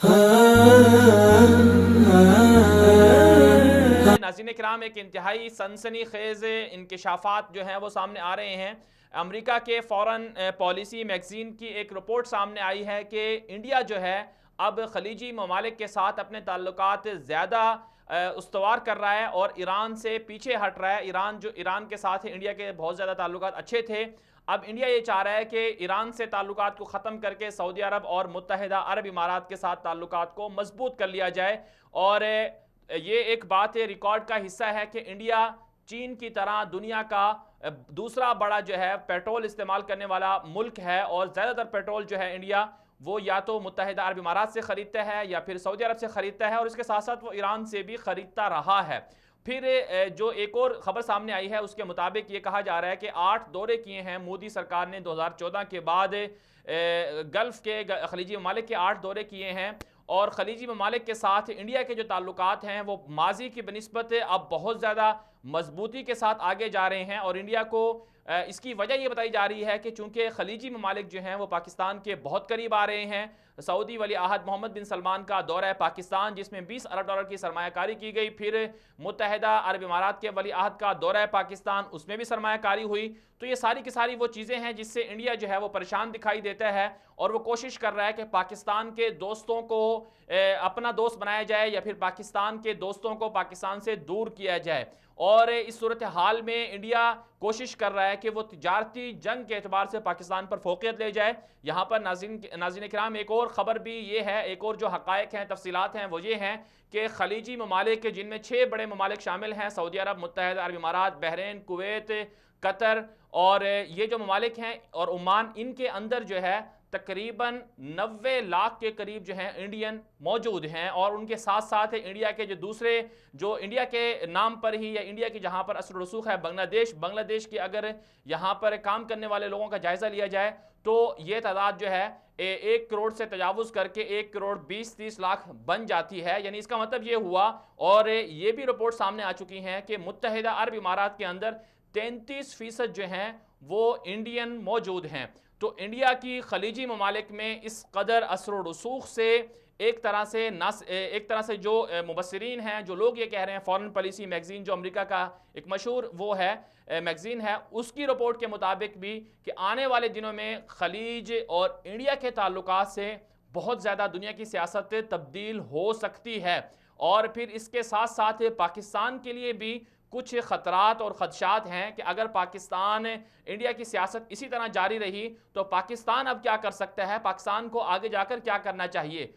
नाज़रीन किराम, एक इंतहाई सनसनी खेज़ इंकशाफात जो हैं वो सामने आ रहे हैं। अमेरिका के फॉरेन पॉलिसी मैगज़ीन की एक रिपोर्ट सामने आई है कि इंडिया जो है अब खलीजी ममालिक के साथ अपने ताल्लुकात ज़्यादा उस्तवार कर रहा है और ईरान से पीछे हट रहा है। ईरान के साथ इंडिया के बहुत ज़्यादा ताल्लुकात अच्छे थे। अब इंडिया ये चाह रहा है कि ईरान से ताल्लुकात को ख़त्म करके सऊदी अरब और मुत्तहिदा अरब इमारात के साथ ताल्लुकात को मजबूत कर लिया जाए। और ये एक बात है, रिकॉर्ड का हिस्सा है कि इंडिया चीन की तरह दुनिया का दूसरा बड़ा जो है पेट्रोल इस्तेमाल करने वाला मुल्क है, और ज़्यादातर पेट्रोल जो है इंडिया वो या तो मुत्तहिदा अरब इमारात से ख़रीदता है या फिर सऊदी अरब से ख़रीदता है, और इसके साथ साथ वो ईरान से भी ख़रीदता रहा है। फिर जो एक और ख़बर सामने आई है उसके मुताबिक ये कहा जा रहा है कि 8 दौरे किए हैं मोदी सरकार ने 2014 के बाद गल्फ़ के खलीजी ममालिक के 8 दौरे किए हैं। और खलीजी ममालिक के साथ इंडिया के जो ताल्लुकात हैं वो माजी की बनिस्बत अब बहुत ज़्यादा मजबूती के साथ आगे जा रहे हैं। और इंडिया को इसकी वजह ये बताई जा रही है कि चूँकि खलीजी ममालिक जो हैं वो पाकिस्तान के बहुत करीब आ रहे हैं। सऊदी वली अहद मोहम्मद बिन सलमान का दौरा है पाकिस्तान, जिसमें 20 अरब डॉलर की सरमायाकारी की गई। फिर मुत्तहिदा अरब इमारात के वली अहद का दौरा है पाकिस्तान, उसमें भी सरमायाकारी हुई। तो ये सारी की सारी वो चीज़ें हैं जिससे इंडिया जो है वो परेशान दिखाई देता है, और वो कोशिश कर रहा है कि पाकिस्तान के दोस्तों को अपना दोस्त बनाया जाए या फिर पाकिस्तान के दोस्तों को पाकिस्तान से दूर किया जाए। और इस सूरत हाल में इंडिया कोशिश कर रहा है कि वो तिजारती जंग के एतबार से पाकिस्तान पर फोकियत ले जाए। यहाँ पर नाज़रीन किराम, एक और ख़बर भी ये है, एक और जो हक़ाइक़ हैं, तफसीलात हैं, वो ये हैं कि खलीजी ममालिक जिनमें 6 बड़े ममालिक शामिल हैं, सऊदी अरब, मुत्तहिदा अरब इमारात, बहरीन, कुवैत, कतर, और ये जो ममालिक हैं और ओमान, इनके अंदर जो है तकरीबन 90 लाख के करीब जो हैं इंडियन मौजूद हैं। और उनके साथ साथ इंडिया के जो दूसरे, जो इंडिया के नाम पर ही या इंडिया की जहां पर असर रसूख है, बांग्लादेश की अगर यहां पर काम करने वाले लोगों का जायज़ा लिया जाए तो ये तादाद जो है 1 करोड़ से तजावुज़ करके 1 करोड़ 20-30 लाख बन जाती है। यानी इसका मतलब ये हुआ, और ये भी रिपोर्ट सामने आ चुकी हैं कि मुत्तहिदा अरब इमारात के अंदर 33% जो हैं वो इंडियन मौजूद हैं। तो इंडिया की खलीजी ममालिक में इस कदर असर रसूख से एक तरह से जो मुबस्सिरीन हैं, जो लोग ये कह रहे हैं, फॉरेन पॉलिसी मैगज़ीन जो अमेरिका का एक मशहूर वो है मैगज़ीन है, उसकी रिपोर्ट के मुताबिक भी कि आने वाले दिनों में खलीज और इंडिया के ताल्लुकात से बहुत ज़्यादा दुनिया की सियासत तब्दील हो सकती है। और फिर इसके साथ साथ पाकिस्तान के लिए भी कुछ ख़तरात और ख़दशात हैं कि अगर पाकिस्तान इंडिया की सियासत इसी तरह जारी रही तो पाकिस्तान अब क्या कर सकता है, पाकिस्तान को आगे जाकर क्या करना चाहिए।